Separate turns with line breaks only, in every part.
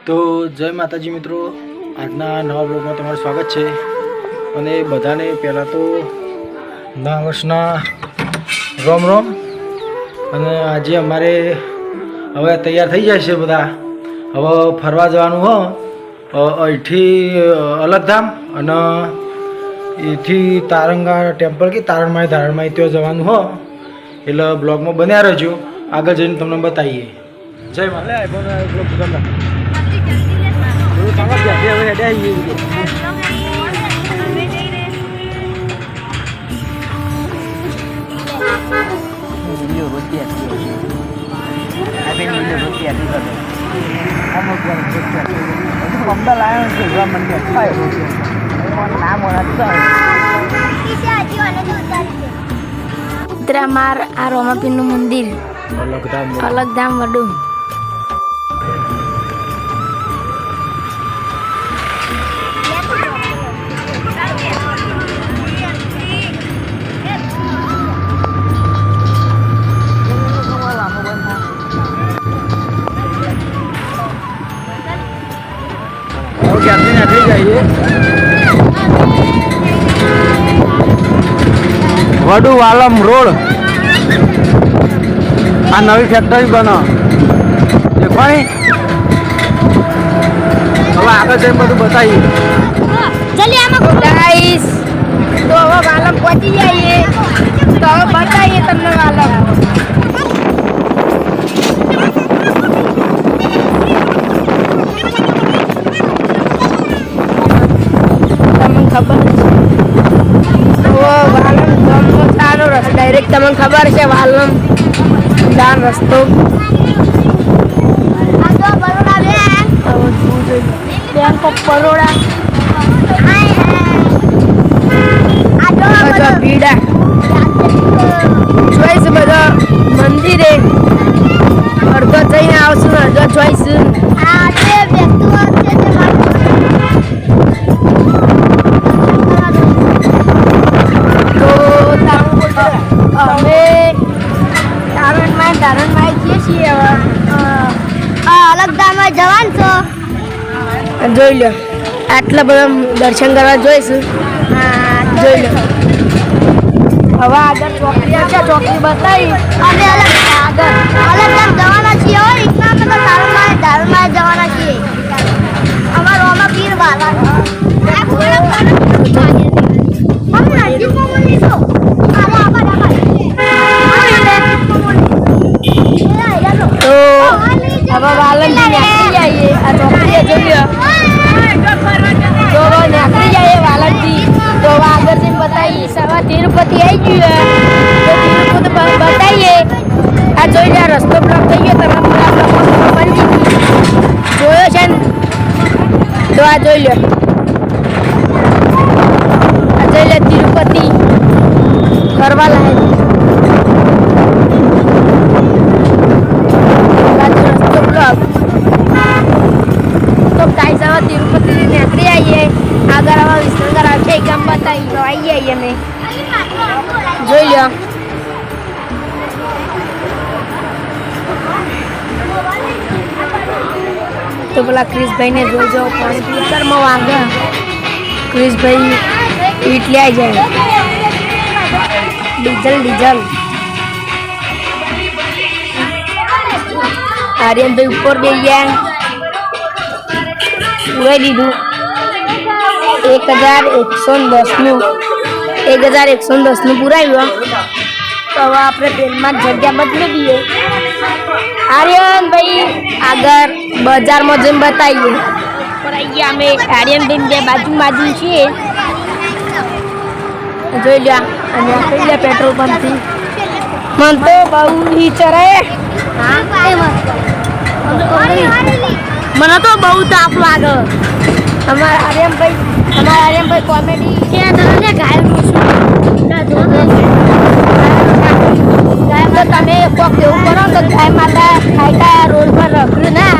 તો જય માતાજી મિત્રો, આજના નવા બ્લોગમાં તમારું સ્વાગત છે. અને બધાને પહેલાં તો નવા વર્ષના રોમ રોમ. અને આજે અમારે હવે તૈયાર થઈ જાય છે બધા. હવે ફરવા જવાનું હો અહીંથી અલગધામ અને એથી તારંગા ટેમ્પલ કે તારણમાઈ ત્યાં જવાનું હો. એટલે બ્લોગમાં બન્યા રહેજો, આગળ જઈને તમને બતાવીએ. જય માતા.
ઉત્તરામાર આ રોમાપીરનું મંદિર અલગધામ વડું.
વડુ વાલમ રોડ આ નવી ફેક્ટરી બનો દેખાણી. હવે આગળ જઈને બધું બતાવીએ.
ગાઈસ તો હવે વાલમ પહોંચી જઈએ, તો હવે બતાવીએ તમને વાલમ. તમને ખબર છે ડાયરેક્ટ તમને ખબર છે વાલમ જાન રસ્તો બેંક ઓફ બરોડા ભીડા જોઈશ બધા મંદિરે અડધો જઈને આવશું, અડધો જોઈશું. તારણમાં જઈએ છીએ. અલગધામમાં જવાનું છો, જોઈ લો. આટલા બધા દર્શન કરવા જોઈશું, જોઈ લો. હવે આગળ ચોકડી છે, ચોકડી બતાવી અને આગળ અલગધામ જવાના છીએ. હવે રીતના અમે તો તારણમાં જવાના છીએ. અમારો આમાં પીર વાલા તો હવે વાલનથી નીકળી જઈએ. આ ચોકડીએ જોઈ લો, તો નીકળી જઈએ વાલનથી. તો આગળ જઈને બતાવીએ. સવા તિરુપતિ આવી ગયું, તો તિરુપતિ બતાવીએ. આ જોઈ લો, રસ્તો બ્લોક થઈ ગયો. તમે બની જોયો છે ને, તો આ જોઈ લો. આ જોઈ લો તિરુપતિ ફરવા લાયક. તો ગાઈસ હવે તિરુપતિથી નીકળી આવીએ. આગળ હવે વિસનગર આવશે, એક ગામ બતાવી તો આવી જઈએ અમે. જોઈ લો. તો પેલા ક્રિશભાઈને જોજો, પાણી પીતરમાં વાગે. ક્રિશભાઈ ઈટ લે જાય, ડીઝલ. આર્યનભાઈ ઉપર બે ગયા, ઉડાઈ દીધું. 1110નું પુરાવ્યું. તો હવે આપણે ટ્રેનમાં જગ્યા બદલી દઈએ. આર્યનભાઈ આગળ બજારમાં જઈને બતાવીએ. પર આવી ગયા અમે આર્યનભાઈ બે બાજુ છીએ. જોઈ લો. અને કહી લે પેટ્રોલ પંપથી મન તો બહુ ચરાય. મને તો બહુ તાપ લાગે. અમારા આર્યનભાઈ કોમેડી કે ઘાયલ તો તમે કોક એવું કરો તો ગાય માતા ખાઈતા રોડ પર રખડ્યું ના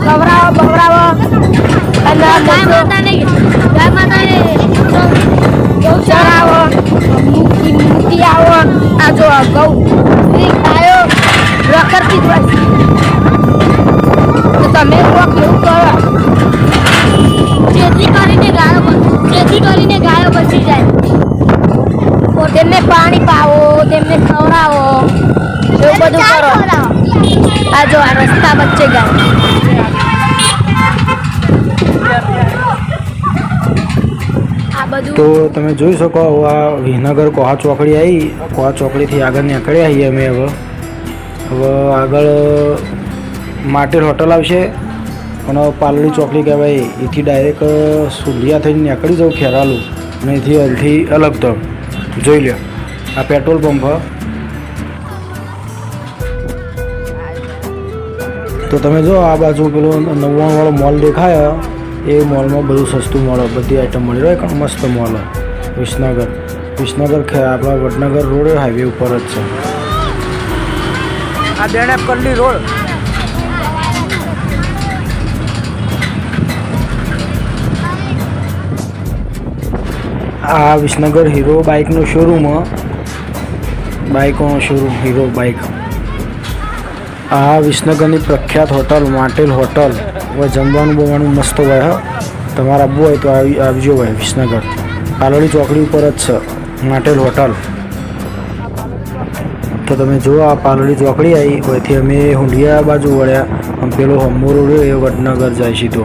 ખવડાવો બવડાવો. અને ગાય માતાને ચરાવો, મૂકી આવો. આ જો ઘઉં ગાયો રખડતી જ હોય. આ જો આ રસ્તા વચ્ચે ગાય. આ બધું
તો તમે જોઈ શકો આ વિસનગર કોહા ચોકડી આવી. કોહા ચોકડીથી આગળ નીકળ્યા છીએ અમે. હવે આગળ માટેલ હોટલ આવશે અને પાલડી ચોકડી કહેવાય. એથી ડાયરેક્ટ સુંધિયા થઈને નીકળી જાઉં ખેરાલું અને એથી અહીંથી અલગ તો જોઈ લો આ પેટ્રોલ પંપ. તો તમે જો આ બાજુ પેલો 99વાળો મોલ દેખાય એ મોલમાં બધું સસ્તું મળે. બધી આઈટમ મળી રહે કારણ મસ્ત મોલ વિસનગર. વિસનગર આપણા વડનગર રોડ હાઈવે ઉપર જ છે. આ બેણેપ કલ્લી રોડ. આ વિસનગર હીરો બાઇકનો શોરૂમ. બાઇકોનો શોરૂમ હીરો બાઇક. આ વિસનગરની પ્રખ્યાત હોટલ માટેલ હોટલ. હવે જમવાનું બમવાનું મસ્ત હોય. હા તમારે આવવું હોય તો આવજો હોય વિસનગર. પાલડી ચોકડી ઉપર જ છે માટેલ હોટલ. તો તમે જુઓ આ પાલડી ચોકડી આવી હોયથી અમે હુંડિયા બાજુ વળ્યા. આમ પેલો હમ્મો રોડ એ વડનગર જાય સીધો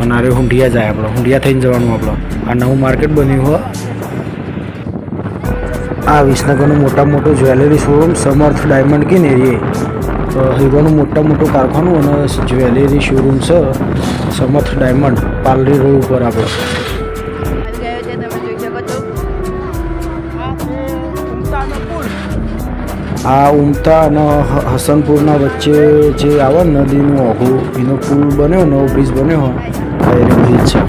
અને અરે હુંડિયા જાય. આપણે હુંડિયા થઈને જવાનું. આપણે આ નવું માર્કેટ બન્યું હોય. આ વિસનગરનું મોટા મોટું જ્વેલરી શોરૂમ સમર્થ ડાયમંડ કે ને એ હીરોનું મોટા મોટું કારખાનું અને જ્વેલરી શોરૂમ છે સમર્થ ડાયમંડ પાલડી રોડ ઉપર. આપણે આ ઉમતા અને હસનપુરના વચ્ચે જે આવે નદીનું ઓઘું એનો પુલ બન્યો, નવો બ્રિજ બન્યો આ એનો બ્રિજ છે.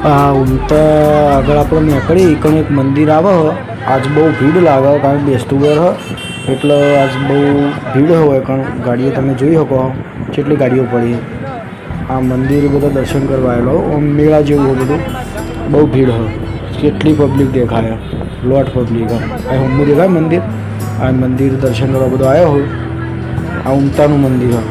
આ ઉમતા આગળ આપણે નીકળી એકણ એક મંદિર આવે. આજ બહુ ભીડ લાગે કારણ કે બેસતું ઘર એટલે આજ બહુ ભીડ હોય કારણ ગાડીઓ તમે જોઈ શકો કેટલી ગાડીઓ પડી. આ મંદિર બધા દર્શન કરવા આવેલો મેળા જેવું બધું. બહુ ભીડ હોય. કેટલી પબ્લિક દેખાય લોટ પબ્લિક. આ હમ્મું દેખાય મંદિર. આ મંદિર દર્શન કરવા બધો આવ્યો હોય. આ ઉમતાનું મંદિર હોય.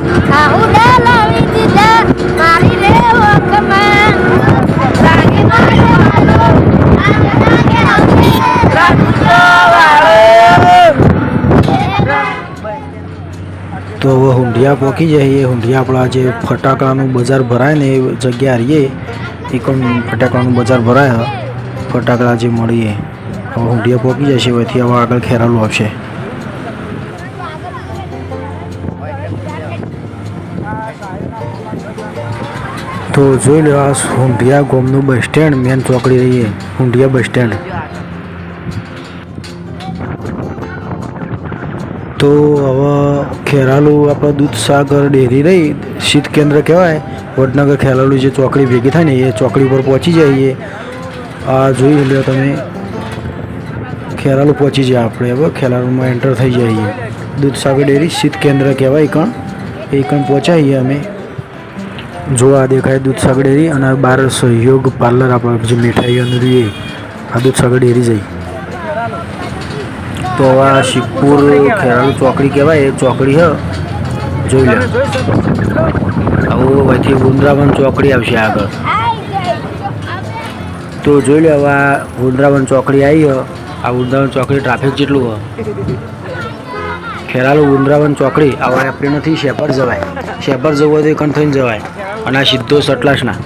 તો હવે હુંડિયા પહોંચી જઈએ. હુંડિયા આપણા જે ફટાકડાનું બજાર ભરાય ને એ જગ્યા રહીએ એ પણ ફટાકડાનું બજાર ભરાય. ફટાકડા જે મળીએ હવે હુંડિયા પહોંચી જશે. એથી હવે આગળ ખેરાલું આવશે. તો જોઈ લો આ હુંડિયા ગામનું બસ સ્ટેન્ડ મેન ચોકડી રહીએ હુંડિયા બસ સ્ટેન્ડ. તો હવે ખેરાલુ આપણે દૂધસાગર ડેરી રહી શીત કેન્દ્ર કહેવાય. વડનગર ખેરાલુ જે ચોકડી ભેગી થાય ને એ ચોકડી પર પહોંચી જઈએ. આ જોઈ લો તમે ખેરાલુ પહોંચી જાય આપણે. હવે ખેરાલુમાં એન્ટર થઈ જઈએ. દૂધસાગર ડેરી શીત કેન્દ્ર કહેવાય એ કણ પહોંચાઈએ અમે. જો આ દેખાય દૂધસાગર ડેરી અને બહાર સહયોગ પાર્લર આપણે જે મીઠાઈઓનું રહીએ આ દૂધસાગર ડેરી જઈ. તો આ શિવપુર ખેરાલુ ચોકડી કહેવાય એ ચોકડી હ જોઈ લે. હવે અહીંથી વૃંદાવન ચોકડી આવશે આગળ. તો જોઈ લે હવે આ વૃંદાવન ચોકડી આવી. આ વૃંદાવન ચોકડી ટ્રાફિક જેટલું હોય. ખેરાલુ વૃંદાવન ચોકડી હવે આપણે નથી શેપર જવાય. શેપર જવું હોય તો એકણ થઈને જવાય અને આ સીધો સટલાસના.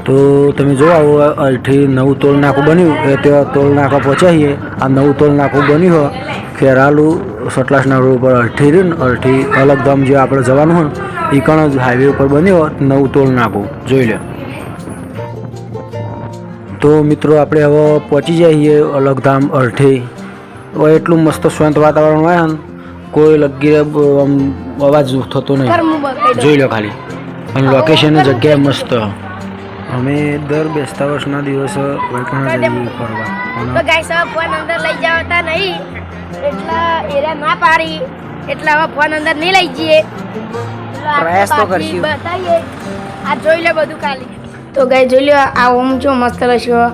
તો તમે જો આવો અહીંથી નવું ટોલ નાકું બન્યું એ ત્યાં ટોલ નાકા પહોંચાડીએ. આ નવું ટોલ નાકું બન્યું હોય ખેરાલુ સટલાસના રોડ ઉપર અડઠી રહ્યું ને અડઠી અલગધામ જે આપણે જવાનું હોય એ કણ જ હાઈવે ઉપર બન્યું હોય નવું ટોલ નાકું જોઈ લે. તો મિત્રો આપણે હવે પહોંચી જઈએ અલગધામ અડઠી. હવે એટલું મસ્ત શાંત વાતાવરણ હોય ને કોઈ લગી આમ અવાજ થતો નહીં. જોઈ લો ખાલી અને લોકેશન જગ્યા મસ્ત. અમે દર બેસતા વર્ષના દિવસે વૈકણા જઈએ ફરવા.
તો ગાઈસ હવે ફોન અંદર લઈ જવાતા નહીં એટલા એરિયા ના પાડી એટલે હવે ફોન અંદર નહીં લઈ જઈએ.
પ્રયાસ તો કરશું.
બતાઈએ આ જોઈ લે બધું ખાલી. તો ગાઈ જોઈ લો આ ઓમ જો મસ્ત લસ્યો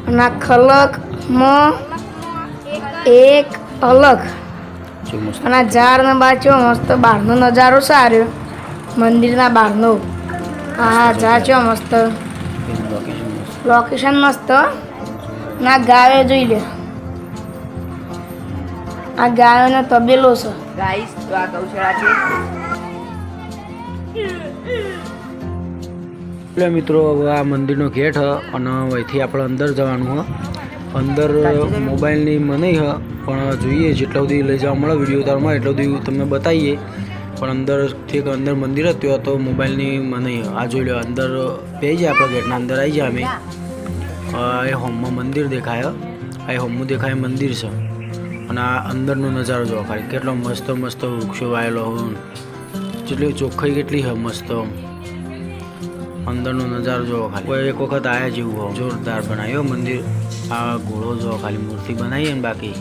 અને આ ખલકમાં એક અલગ અને આ ઝાડ ને બાચો મસ્ત બહારનો નજારો સારો મંદિરના બહારનો. હા ઝાડ છો મસ્ત લોકેશન મસ્ત ના ગાયો જોઈ લે આ ગાયોનો તબેલો છે
ગાઈસ તો આ ગૌશાળા છે
એટલે મિત્રો હવે આ મંદિરનો ગેટ હ અને અહીંથી આપણે અંદર જવાનું હ અંદર મોબાઈલની મનાઈ હ પણ જોઈએ જેટલા સુધી લઈ જવા મળે વિડીયો ઉતારવામાં એટલા સુધી તમને બતાવીએ પણ અંદરથી અંદર મંદિર હતું તો મોબાઈલની મનાઈ આ જોઈ લો અંદર બેસી જાય આપણે ગેટના અંદર આવી જાય અમે એ હોમમાં મંદિર દેખાય એ હોમનું દેખાય મંદિર છે અને આ અંદરનો નજારો જોવા ખાલી કેટલો મસ્ત મસ્ત વૃક્ષો વાયેલો હોય જેટલી ચોખ્ખાઈ કેટલી હ મસ્ત અંદરનો નજારો જોવો ખાલી કોઈ એક વખત આયા જેવું હોય જોરદાર બનાવ્યો મંદિર આ ઘોડો જોવો ખાલી મૂર્તિ બનાવીએ ને બાકી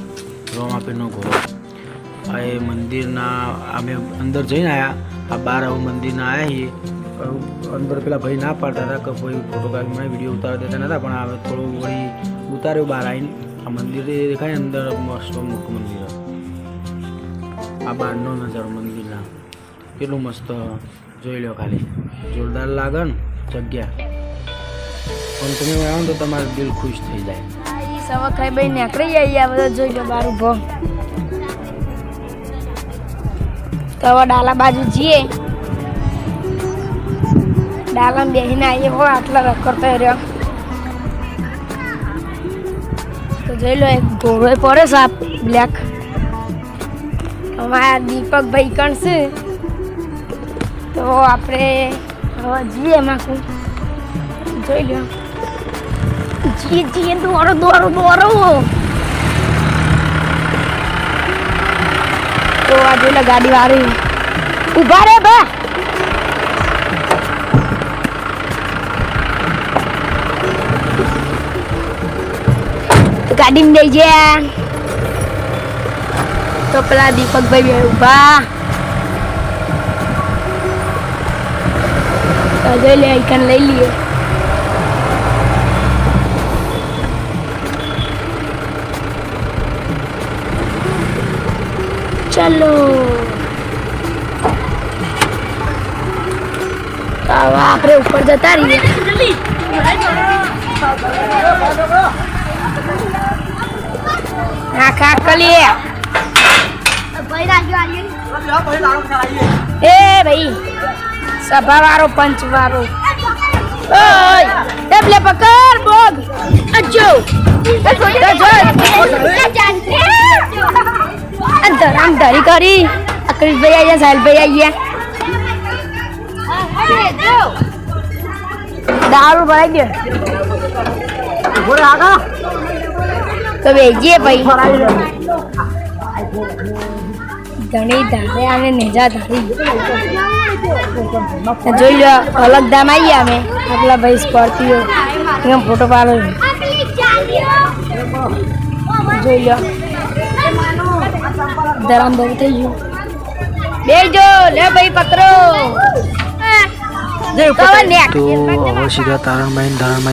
રોમાપીરનો ઘોડો આ એ મંદિરના અમે અંદર જઈને આવ્યા આ બાર હવે મંદિરના આવ્યા છીએ અંદર પેલા ભાઈ ના પાડતા હતા કે ભાઈ ફોટોગ્રાફી મને વિડીયો ઉતારવા દેતા નતા પણ હવે થોડું વળી ઉતાર્યો બહાર આવીને આ મંદિર દેખાય અંદર મસ્ત મોટું મંદિર આ બહારનો નજારો મંદિરના કેટલું મસ્ત જોઈ લો ખાલી જોરદાર લાગે ને જગ્યા પણ તમે આવો તો તમારું દિલ ખુશ થઈ જાય
સવા ખાઈ ભાઈ નીકળી જાય આ બધા જોઈ લો બાર ઉભો તો હવે ડાલા બાજુ જઈએ ડાલામાં બેસીને આવીએ હો આટલા રખડતો રહ્યો તો જોઈ લો એક ઘોડો પડે સાપ બ્લેક અમારા દીપકભાઈ કણ છે તો આપણે હવે જઈએ એમાં શું જોઈ લો જીએ દોરો દોરો દોરો તો આ જોઈ લો ગાડી વાળી ઉભા રે બા ગાડીમાં લઈ ગયા તો પેલા દીપકભાઈ ઉભા જોઈ લે આઈકન લઈ લઈએ ચલો હવે આપણે ઉપર જતા રહીએ આખા કલીએ એ ભાઈ સભા વાળો પંચ વાળો ઓય ડબલે પકડ બોગ અજો અંતર આમ ધરી કરી અકરીશભાઈ આયા સાહેલભાઈ આયા દારૂ ભરાઈ દે તો બેજીએ ભાઈ ઘણી ધારે અમે નેજા ધારી જોઈ લો અલગ દામ આવીએ અમે આપલા ભાઈ સ્કોર્પિયો એમ ફોટો પાડો જોઈ લો ધરામ બહુ થઈ ગયું બેજો લે ભાઈ પકડો
તો હવે સીધા તારણભાઈ